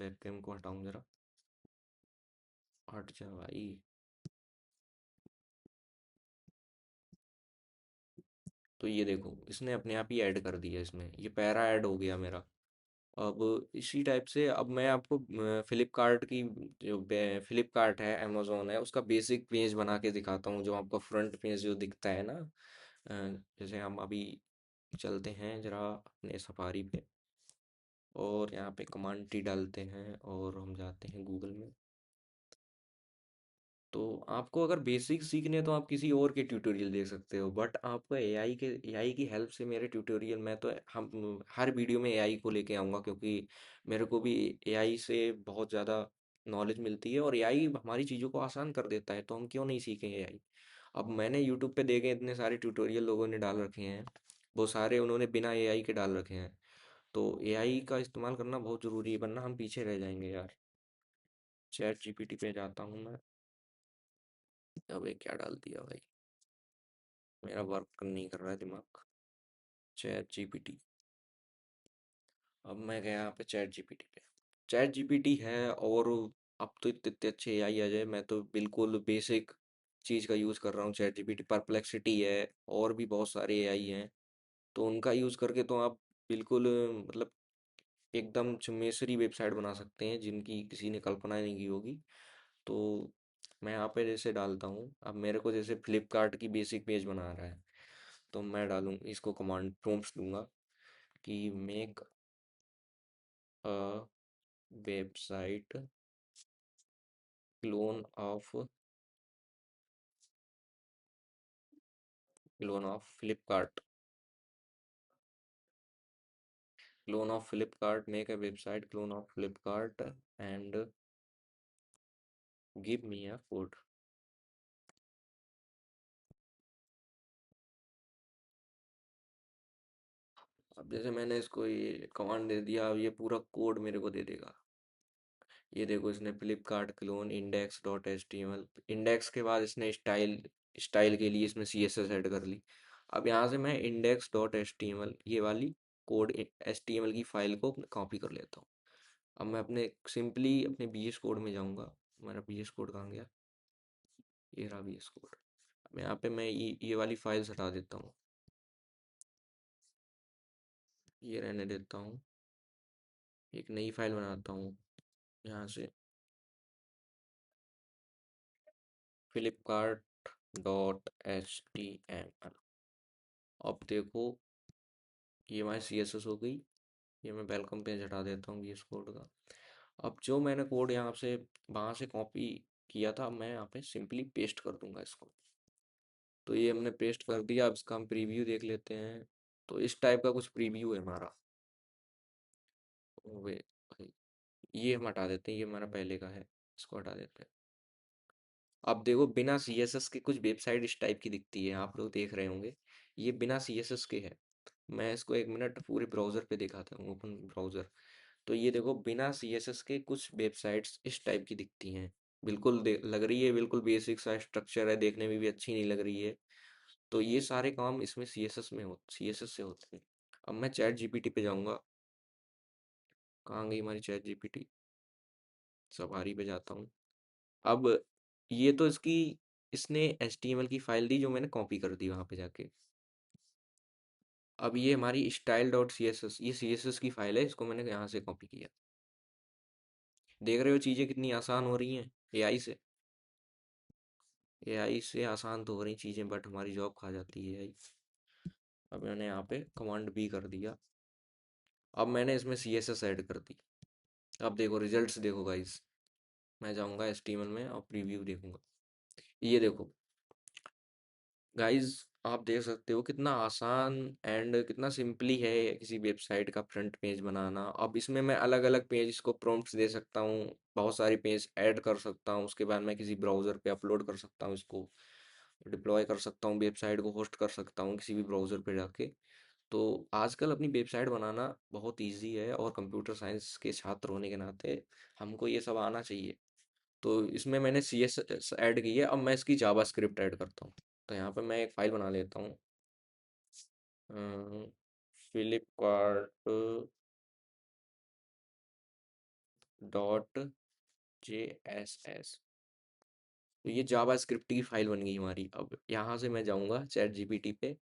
Webcam को हटाऊं जरा। हट जा भाई। तो ये देखो इसने अपने आप ही ऐड कर दिया, इसमें ये पैरा ऐड हो गया मेरा। अब इसी टाइप से अब मैं आपको फ्लिपकार्ट की जो फ्लिपकार्ट है, अमेजोन है, उसका बेसिक पेज बना के दिखाता हूँ, जो आपका फ्रंट पेज जो दिखता है ना। जैसे हम अभी चलते हैं जरा अपने सफारी पे, और यहाँ पे कमांड टी डालते हैं और हम जाते हैं गूगल में। तो आपको अगर बेसिक सीखने हैं तो आप किसी और के ट्यूटोरियल देख सकते हो, बट आपको एआई की हेल्प से मेरे ट्यूटोरियल में तो हम हर वीडियो में एआई को लेके आऊँगा, क्योंकि मेरे को भी एआई से बहुत ज़्यादा नॉलेज मिलती है, और एआई हमारी चीज़ों को आसान कर देता है, तो हम क्यों नहीं सीखें एआई। अब मैंने यूट्यूब पे देखे इतने सारे ट्यूटोरियल लोगों ने डाल रखे हैं, वो सारे उन्होंने बिना एआई के डाल रखे हैं। तो एआई का इस्तेमाल करना बहुत ज़रूरी है, वरना हम पीछे रह जाएंगे यार। चैट जीपीटी पे जाता हूँ मैं। अबे क्या डाल दिया भाई, मेरा वर्क नहीं कर रहा है दिमाग। Chat GPT. अब मैं गया यहाँ पे चैट जीपीटी पे। चैट जीपीटी है, और अब तो इतने इतने अच्छे एआई आ जाए, मैं तो बिल्कुल बेसिक चीज़ का यूज़ कर रहा हूँ। चैट जीपीटी, परप्लेक्सिटी है, और भी बहुत सारे एआई हैं। तो उनका यूज़ करके तो आप बिल्कुल मतलब एकदम चमेसरी वेबसाइट बना सकते हैं, जिनकी किसी ने कल्पना ही नहीं की होगी। तो मैं यहाँ पे जैसे डालता हूँ, अब मेरे को जैसे फ्लिपकार्ट की बेसिक पेज बना रहा है, तो मैं डालूँ इसको कमांड प्रॉम्प्ट दूंगा कि make a website clone of Flipkart, clone of Flipkart, make a website clone of Flipkart and give me a code. अब जैसे मैंने इसको ये कमांड दे दिया, अब ये पूरा कोड मेरे को दे देगा। ये देखो इसने Flipkart clone index dot H T M L, index के बाद इसने स्टाइल, स्टाइल के लिए इसमें सी एस एस ऐड कर ली। अब यहाँ से मैं index dot H T M L ये वाली code, H T M L की फाइल को कॉपी कर लेता हूँ। अब मैं अपने सिंपली अपने बी एस कोड में जाऊँगा। मेरा बी एस कोड कहाँ गया, ये रहा बी एस कोड। अब यहाँ पे मैं ये वाली फाइल्स हटा देता हूँ, ये रहने देता हूँ। एक नई फाइल बनाता हूँ यहाँ से, Flipkart dot H T M L. अब देखो ये हमारी सी एस एस हो गई। ये मैं वेलकम पेज हटा देता हूँ VS कोड का। अब जो मैंने कोड यहाँ से वहाँ से कॉपी किया था, मैं यहाँ पे सिंपली पेस्ट कर दूंगा इसको। तो ये हमने पेस्ट कर दिया, अब इसका हम प्रीव्यू देख लेते हैं। तो इस टाइप का कुछ प्रीव्यू है हमारा। ओए भाई, ये हम हटा देते हैं, ये हमारा पहले का है, इसको हटा देते हैं। अब देखो बिना CSS के कुछ वेबसाइट इस टाइप की दिखती है, आप लोग देख रहे होंगे। ये बिना CSS के है। मैं इसको एक मिनट पूरे ब्राउज़र पे दिखाता हूँ, ओपन ब्राउज़र। तो ये देखो बिना CSS के कुछ वेबसाइट्स इस टाइप की दिखती हैं। बिल्कुल लग रही है, बिल्कुल बेसिक सा स्ट्रक्चर है, देखने में भी अच्छी नहीं लग रही है। तो ये सारे काम इसमें CSS से होते हैं। अब मैं चैट जीपीटी पे जाऊंगा। कहाँ गई हमारी चैट जीपीटी, सफारी पे जाता हूँ। अब ये तो इसकी, इसने HTML की फाइल दी जो मैंने कॉपी कर दी वहां पे जाके। अब ये हमारी style dot C S S, ये CSS की फाइल है, इसको मैंने यहाँ से कॉपी किया। देख रहे हो चीज़ें कितनी आसान हो रही हैं एआई से। एआई से आसान तो हो रही चीज़ें, बट हमारी जॉब खा जाती है एआई। अब मैंने यहाँ पे कमांड बी कर दिया। अब मैंने इसमें CSS ऐड कर दी। अब देखो रिजल्ट्स देखो गाइस। मैं जाऊँगा HTML में और प्रीव्यू देखूंगा। ये देखो गाइस, आप देख सकते हो कितना आसान एंड कितना सिंपली है किसी वेबसाइट का फ्रंट पेज बनाना। अब इसमें मैं अलग अलग पेज को प्रॉम्प्ट्स दे सकता हूँ, बहुत सारे पेज ऐड कर सकता हूँ, उसके बाद मैं किसी ब्राउज़र पे अपलोड कर सकता हूँ, इसको डिप्लॉय कर सकता हूँ, वेबसाइट को होस्ट कर सकता हूँ किसी भी ब्राउज़र पे जाके। तो आजकल अपनी वेबसाइट बनाना बहुत इजी है, और कंप्यूटर साइंस के छात्र होने के नाते हमको ये सब आना चाहिए। तो इसमें मैंने CSS ऐड की है, अब मैं इसकी जावास्क्रिप्ट ऐड करता हूँ। तो यहाँ पे मैं एक फाइल बना लेता हूँ, फ्लिपकार्ट डॉट JSS। तो ये जावा स्क्रिप्ट की फाइल बन गई हमारी। अब यहाँ से मैं जाऊँगा चैट जीपीटी पे,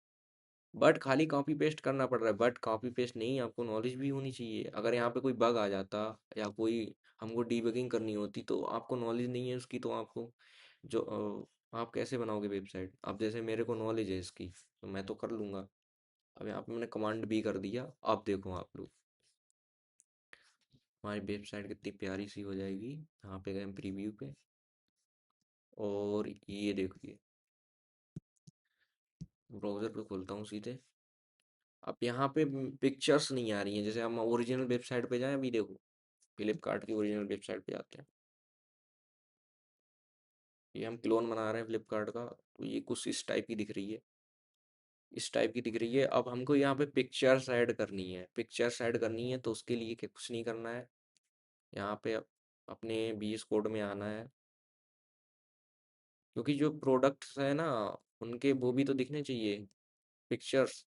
बट खाली कॉपी पेस्ट करना पड़ रहा है, बट कॉपी पेस्ट नहीं, आपको नॉलेज भी होनी चाहिए। अगर यहाँ पे कोई बग आ जाता या कोई हमको डीबगिंग करनी होती तो आपको नॉलेज नहीं है उसकी, तो आपको जो आप कैसे बनाओगे वेबसाइट? अब जैसे मेरे को नॉलेज है इसकी तो मैं तो कर लूँगा। अब यहाँ पे मैंने कमांड भी कर दिया, अब देखो आप लोग हमारी वेबसाइट कितनी प्यारी सी हो जाएगी। यहाँ पे गए हम प्रीव्यू पे, और ये देखिए ब्राउज़र पे खोलता हूँ सीधे। अब यहाँ पे पिक्चर्स नहीं आ रही हैं। जैसे हम ओरिजिनल वेबसाइट पे जाएं, अभी देखो फ्लिपकार्ट की ओरिजिनल वेबसाइट पे जाते हैं। ये हम क्लोन बना रहे हैं फ्लिपकार्ट का, तो ये कुछ इस टाइप की दिख रही है, इस टाइप की दिख रही है। अब हमको यहाँ पे पिक्चर्स ऐड करनी है, पिक्चर्स ऐड करनी है तो उसके लिए क्या कुछ नहीं करना है। यहाँ पे अपने बीएस कोड में आना है, क्योंकि जो प्रोडक्ट्स है ना उनके वो भी तो दिखने चाहिए पिक्चर्स।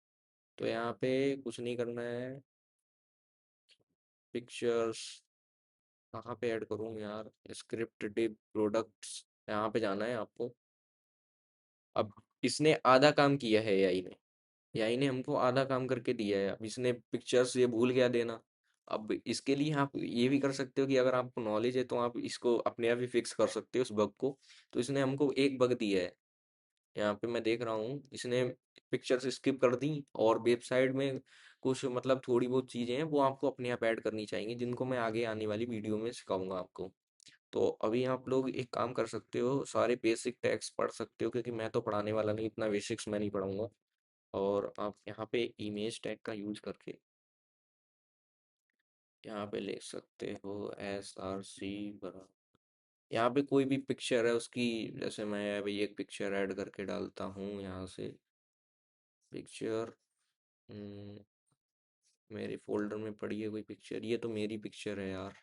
तो यहाँ पे कुछ नहीं करना है, पिक्चर्स कहाँ पे ऐड करूँ यार? स्क्रिप्ट डिव प्रोडक्ट्स, यहाँ पे जाना है आपको। अब इसने आधा काम किया है एआई ने, एआई ने हमको आधा काम करके दिया है। अब इसने पिक्चर्स ये भूल गया देना। अब इसके लिए आप ये भी कर सकते हो कि अगर आपको नॉलेज है तो आप इसको अपने आप ही फिक्स कर सकते हो उस बग को। तो इसने हमको एक बग दिया है, यहाँ पे मैं देख रहा हूँ इसने पिक्चर्स स्किप कर दी, और वेबसाइट में कुछ मतलब थोड़ी बहुत चीज़ें हैं वो आपको अपने आप ऐड करनी चाहिए, जिनको मैं आगे आने वाली वीडियो में सिखाऊंगा आपको। तो अभी आप लोग एक काम कर सकते हो, सारे बेसिक टैग्स पढ़ सकते हो, क्योंकि मैं तो पढ़ाने वाला नहीं, इतना बेसिक्स मैं नहीं पढ़ाऊंगा। और आप यहाँ पे इमेज टैग का यूज करके यहाँ पे लिख सकते हो SRC बराबर, यहाँ पे कोई भी पिक्चर है उसकी। जैसे मैं अभी एक पिक्चर ऐड करके डालता हूँ यहाँ से, पिक्चर मेरे फोल्डर में पड़ी है कोई पिक्चर, ये तो मेरी पिक्चर है यार,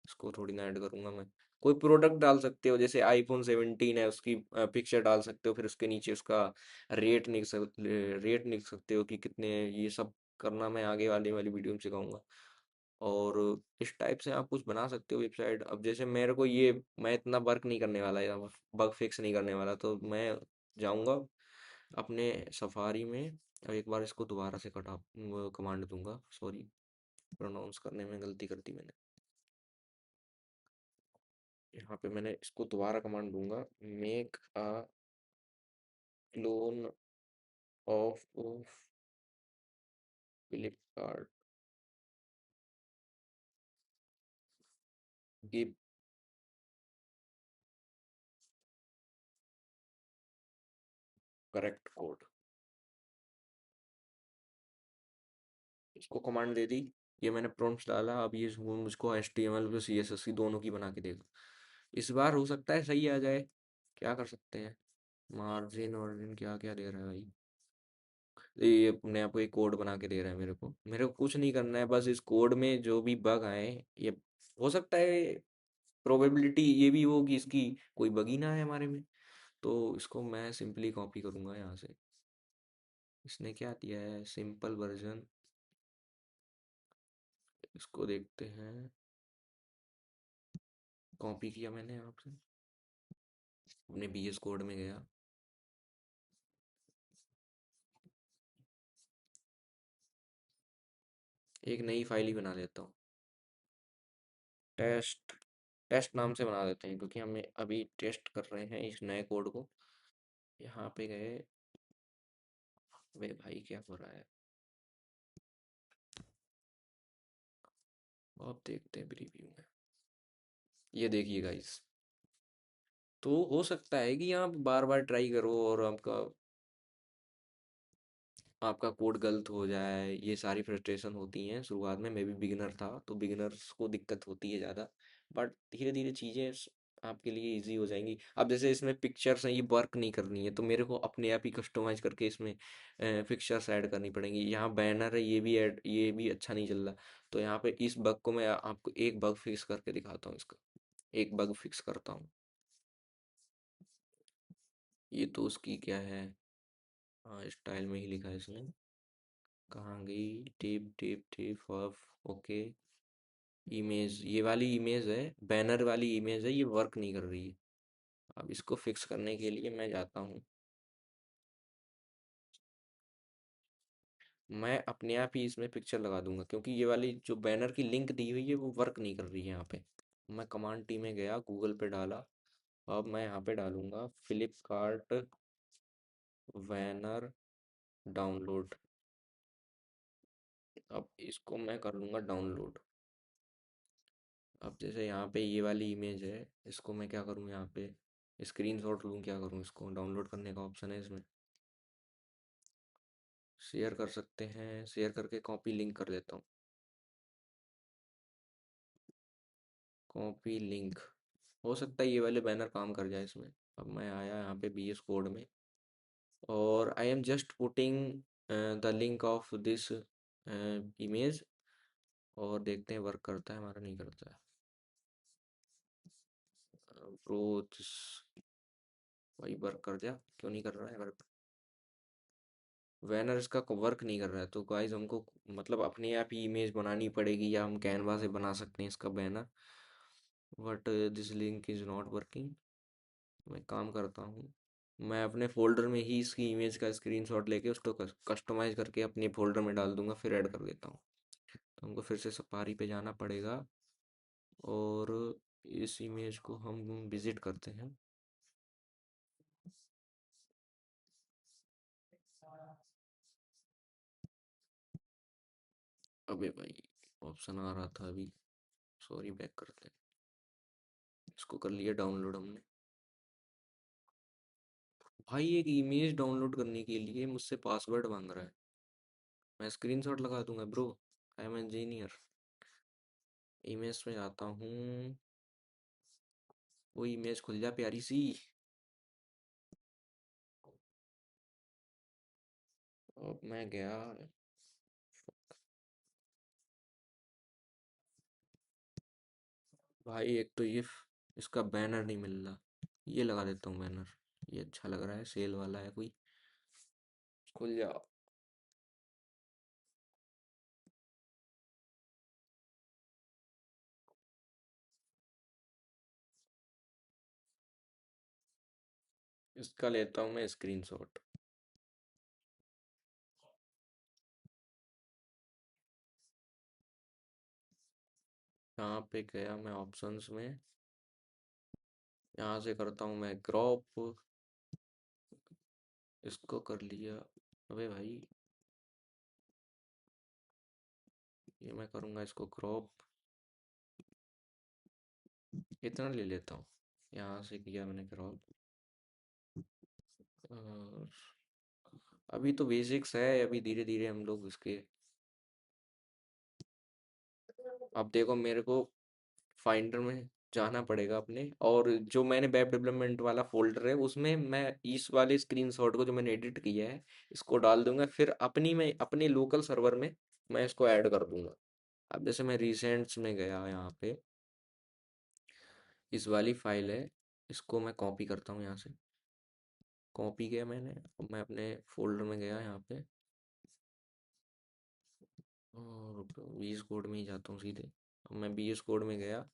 इसको थोड़ी ना ऐड करूंगा मैं। कोई प्रोडक्ट डाल सकते हो, जैसे iPhone 17 है उसकी पिक्चर डाल सकते हो, फिर उसके नीचे उसका रेट लिख सकते हो कि कितने, ये सब करना मैं आगे वाली वीडियो में सिखाऊंगा। और इस टाइप से आप कुछ बना सकते हो वेबसाइट। अब जैसे मेरे को ये, मैं इतना वर्क नहीं करने वाला या बग फिक्स नहीं करने वाला, तो मैं जाऊंगा अपने सफारी में। अब एक बार इसको दोबारा से कटा कमांड दूंगा, सॉरी प्रोनाउंस करने में गलती कर दी मैंने। यहाँ पे मैंने इसको दोबारा कमांड दूंगा, make a clone of Flipkart, give correct code. इसको कमांड दे दी, ये मैंने प्रॉम्प्ट डाला। अब ये वो मुझको HTML प्लस CSS की दोनों की बना के देगा। इस बार हो सकता है सही आ जाए, क्या कर सकते हैं। मार्जिन वार्जिन क्या क्या दे रहा है भाई? ये अपने आप को एक कोड बना के दे रहा है मेरे को कुछ नहीं करना है, बस इस कोड में जो भी बग आए, ये हो सकता है प्रोबेबिलिटी ये भी हो कि इसकी कोई बग ही ना है हमारे में। तो इसको मैं सिंपली कॉपी करूंगा यहाँ से। इसने क्या दिया है, सिंपल वर्जन, इसको देखते हैं। कॉपी किया मैंने आपसे, अपने BS कोड में गया, एक नई फाइल ही बना लेता हूँ। टेस्ट, टेस्ट नाम से बना देते हैं, क्योंकि हमें अभी टेस्ट कर रहे हैं इस नए कोड को। यहाँ पे गए, वे भाई क्या हो रहा है, अब देखते हैं प्रीव्यू में। ये देखिए गाइस, तो हो सकता है कि आप बार बार ट्राई करो और आपका आपका कोड गलत हो जाए, ये सारी फ्रस्ट्रेशन होती हैं शुरुआत में। मैं भी बिगिनर था, तो बिगिनर्स को दिक्कत होती है ज़्यादा, बट धीरे धीरे चीज़ें आपके लिए इजी हो जाएंगी। अब जैसे इसमें पिक्चर्स हैं, ये वर्क नहीं करनी है, तो मेरे को अपने आप ही कस्टमाइज करके इसमें पिक्चर्स ऐड करनी पड़ेंगी। यहाँ बैनर है, ये भी ऐड, ये भी अच्छा नहीं चल रहा। तो यहाँ पे इस बग को मैं आपको एक बग फिक्स करके दिखाता हूँ इसका, एक बग फिक्स करता हूँ। ये तो उसकी क्या है, हाँ स्टाइल में ही लिखा है इसने, कहाँ गई tip tip tip of, okay. Image, ये वाली इमेज है, बैनर वाली इमेज है, ये वर्क नहीं कर रही है। अब इसको फिक्स करने के लिए मैं जाता हूँ। मैं अपने आप ही इसमें पिक्चर लगा दूंगा, क्योंकि ये वाली जो बैनर की लिंक दी हुई है वो वर्क नहीं कर रही है यहाँ पे। मैं कमांड टी में गया, गूगल पे डाला। अब मैं यहाँ पे डालूंगा फ्लिपकार्ट बैनर डाउनलोड। अब इसको मैं कर लूँगा डाउनलोड। अब जैसे यहाँ पे ये वाली इमेज है, इसको मैं क्या करूँ, यहाँ पे स्क्रीनशॉट लूँ, क्या करूँ, इसको डाउनलोड करने का ऑप्शन है इसमें। शेयर कर सकते हैं, शेयर करके कॉपी लिंक कर देता हूँ। Copy link. हो सकता है ये वाले बैनर काम कर जाए इसमें। अब मैं आया यहाँ पे बीएस कोड में, और I am just putting the link of this image, और देखते हैं वर्क करता है हमारा, नहीं करता है। प्रो, भाई वर्क कर जा, क्यों नहीं कर रहा है वर्क। बैनर इसका वर्क नहीं कर रहा है, तो गाइज हमको मतलब अपने आप ही इमेज बनानी पड़ेगी, या हम कैनवा से बना सकते हैं इसका banner. But this link is not working. मैं काम करता हूँ, मैं अपने फोल्डर में ही इसकी इमेज का स्क्रीनशॉट लेके उसको कस्टमाइज करके अपने फोल्डर में डाल दूंगा, फिर ऐड कर देता हूँ। तो हमको फिर से सफारी पे जाना पड़ेगा, और इस इमेज को हम विजिट करते हैं। अबे भाई, ऑप्शन आ रहा था अभी, सॉरी, बैक करते हैं। इसको कर लिया डाउनलोड हमने। भाई एक इमेज डाउनलोड करने के लिए मुझसे पासवर्ड मांग रहा है। मैं स्क्रीनशॉट लगा दूंगा bro, I am engineer. Image में जाता हूँ, वो इमेज खुल जा प्यारी सी। अब मैं गया। भाई एक तो ये इसका बैनर नहीं मिल रहा, ये लगा देता हूँ बैनर। ये अच्छा लग रहा है, सेल वाला है कोई। खुल जा। इसका लेता हूँ मैं स्क्रीनशॉट। यहाँ पे गया मैं ऑप्शंस में, यहाँ से करता हूँ मैं क्रॉप। इसको कर लिया। अबे भाई, ये मैं करूँगा इसको क्रॉप। इतना ले लेता हूँ। यहाँ से किया मैंने क्रॉप। और अभी तो बेसिक्स है, अभी धीरे धीरे हम लोग इसके। अब देखो, मेरे को फाइंडर में जाना पड़ेगा अपने, और जो मैंने वेब डेवलपमेंट वाला फोल्डर है उसमें मैं इस वाले स्क्रीनशॉट को जो मैंने एडिट किया है इसको डाल दूंगा, फिर अपनी में अपने लोकल सर्वर में मैं इसको ऐड कर दूंगा। अब जैसे मैं रिसेंट्स में गया यहाँ पे, इस वाली फाइल है, इसको मैं कॉपी करता हूँ यहाँ से। कॉपी किया मैंने, अब मैं अपने फोल्डर में गया यहाँ पे, और VS कोड में ही जाता हूँ सीधे। अब मैं VS कोड में गया।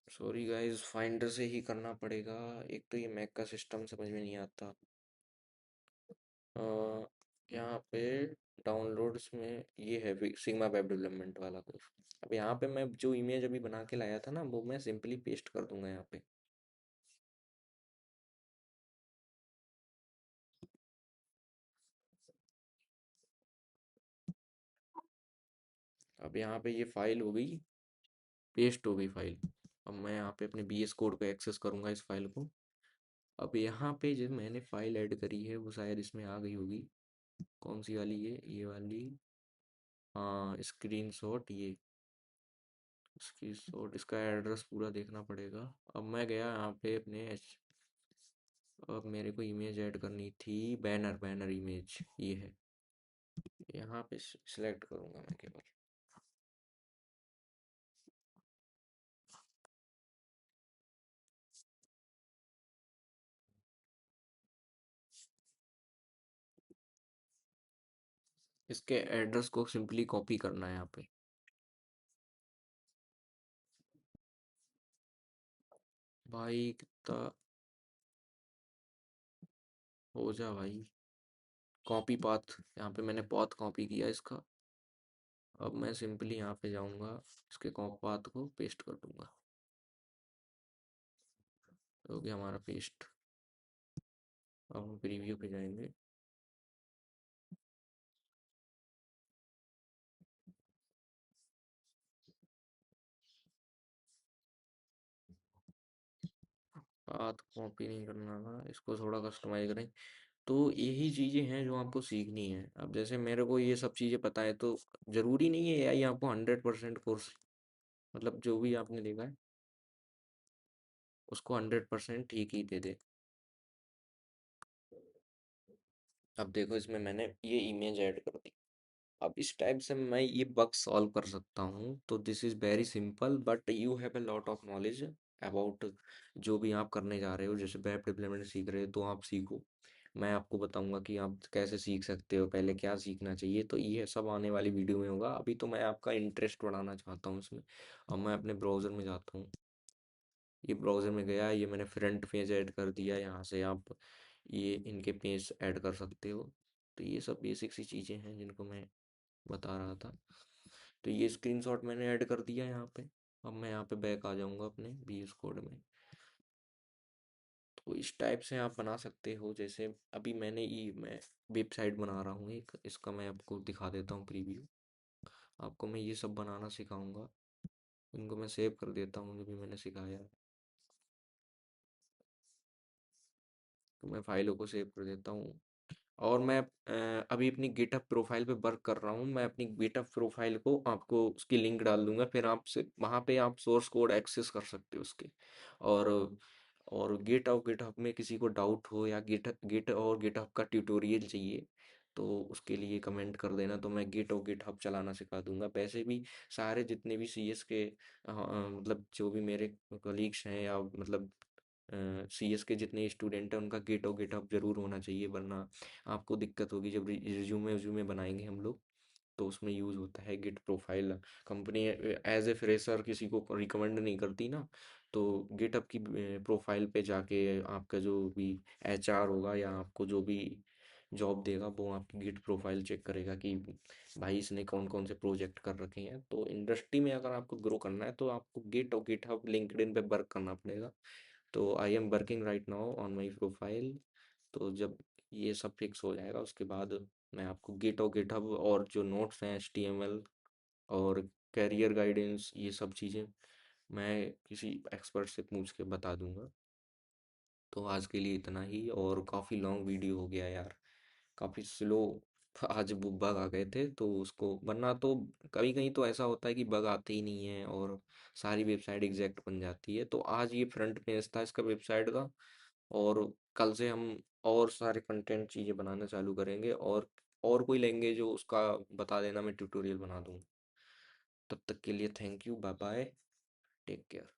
सॉरी गाइस, फाइंडर से ही करना पड़ेगा। एक तो ये मैक का सिस्टम समझ में नहीं आता। अ, यहाँ पे डाउनलोड्स में ये है सिग्मा वेब डेवलपमेंट वाला कोर्स। अब यहाँ पे मैं जो इमेज अभी बना के लाया था ना, वो मैं सिंपली पेस्ट कर दूंगा यहाँ पे। अब यहाँ पे ये फाइल हो गई, पेस्ट हो गई फाइल। अब मैं यहाँ पे अपने BS कोड को एक्सेस करूँगा इस फाइल को। अब यहाँ पे जो मैंने फाइल ऐड करी है वो शायद इसमें आ गई होगी। कौन सी वाली है, ये वाली। हाँ, स्क्रीनशॉट ये। स्क्रीनशॉट, इसका एड्रेस पूरा देखना पड़ेगा। अब मैं गया यहाँ पे अपने अब मेरे को इमेज ऐड करनी थी, बैनर, बैनर इमेज ये है। यहाँ पे सिलेक्ट करूँगा मैं केवल। इसके एड्रेस को सिंपली कॉपी करना है यहाँ पे। भाई कितना हो जा भाई। कॉपी पाथ, यहाँ पे मैंने पाथ कॉपी किया इसका। अब मैं सिंपली यहाँ पे जाऊँगा, इसके कॉपी पाथ को पेस्ट कर दूंगा। हो गया हमारा पेस्ट। अब हम प्रीव्यू पे जाएंगे। पाथ कॉपी नहीं करना था, इसको थोड़ा कस्टमाइज करें। तो यही चीज़ें हैं जो आपको सीखनी है। अब जैसे मेरे को ये सब चीज़ें पता है, तो ज़रूरी नहीं है एआई आपको 100% कोर्स, मतलब जो भी आपने देखा है उसको 100% ठीक ही दे दे। अब देखो इसमें मैंने ये इमेज ऐड कर दी। अब इस टाइप से मैं ये बग सॉल्व कर सकता हूँ। तो this is very simple, but you have a lot of knowledge about जो भी आप करने जा रहे हो। जैसे वेब डेवलपमेंट सीख रहे हो तो आप सीखो। मैं आपको बताऊंगा कि आप कैसे सीख सकते हो, पहले क्या सीखना चाहिए। तो ये सब आने वाली वीडियो में होगा। अभी तो मैं आपका इंटरेस्ट बढ़ाना चाहता हूँ इसमें। अब मैं अपने ब्राउज़र में जाता हूँ। ये ब्राउज़र में गया, ये मैंने फ्रंट पेज ऐड कर दिया। यहाँ से आप ये इनके पेज ऐड कर सकते हो। तो ये सब बेसिक सी चीज़ें हैं जिनको मैं बता रहा था। तो ये स्क्रीनशॉट मैंने ऐड कर दिया यहाँ पे। अब मैं यहाँ पे बैक आ जाऊँगा अपने VS कोड में। तो इस टाइप से आप बना सकते हो। जैसे अभी मैं वेबसाइट बना रहा हूँ एक, इसका मैं आपको दिखा देता हूँ प्रीव्यू। आपको मैं ये सब बनाना सिखाऊंगा। इनको मैं सेव कर देता हूँ जो भी मैंने सिखाया है। तो मैं फाइलों को सेव कर देता हूँ। और मैं अभी अपनी गिटहब प्रोफाइल पे वर्क कर रहा हूँ। मैं अपनी गिटहब प्रोफाइल को आपको उसकी लिंक डाल दूंगा, फिर आपसे वहाँ पे आप सोर्स कोड एक्सेस कर सकते हो उसके। और गिटहब में किसी को डाउट हो या गिटहब का ट्यूटोरियल चाहिए, तो उसके लिए कमेंट कर देना, तो मैं गिटहब चलाना सिखा दूंगा। वैसे भी सारे जितने भी CS के मतलब जो भी मेरे कलीग्स हैं, या मतलब CS के जितने स्टूडेंट हैं, उनका गिटहब जरूर होना चाहिए, वरना आपको दिक्कत होगी जब रिज्यूमे वज्यूमे बनाएंगे हम लोग। तो उसमें यूज़ होता है Git profile. Company as a fresher किसी को रिकमेंड नहीं करती ना। तो गिटहब की प्रोफाइल पे जाके आपका जो भी HR होगा या आपको जो भी जॉब देगा, वो आपकी गिट प्रोफाइल चेक करेगा कि भाई इसने कौन कौन से प्रोजेक्ट कर रखे हैं। तो इंडस्ट्री में अगर आपको ग्रो करना है तो आपको गिट और गिटहब लिंक्डइन पे वर्क करना पड़ेगा। तो I am working right now on my profile. तो जब ये सब फिक्स हो जाएगा उसके बाद मैं आपको गिटहब और जो नोट्स हैं HTML और कैरियर गाइडेंस, ये सब चीज़ें मैं किसी एक्सपर्ट से पूछ के बता दूंगा। तो आज के लिए इतना ही। और काफ़ी लॉन्ग वीडियो हो गया यार, काफ़ी स्लो। आज वो बग आ गए थे तो उसको, वरना तो कभी कहीं तो ऐसा होता है कि बग आते ही नहीं है और सारी वेबसाइट एग्जैक्ट बन जाती है। तो आज ये फ्रंट पेज था इसका वेबसाइट का। और कल से हम और सारे कंटेंट चीज़ें बनाना चालू करेंगे। और कोई लैंग्वेज जो उसका बता देना, मैं ट्यूटोरियल बना दूंगा। तब तक के लिए thank you, bye bye, take care.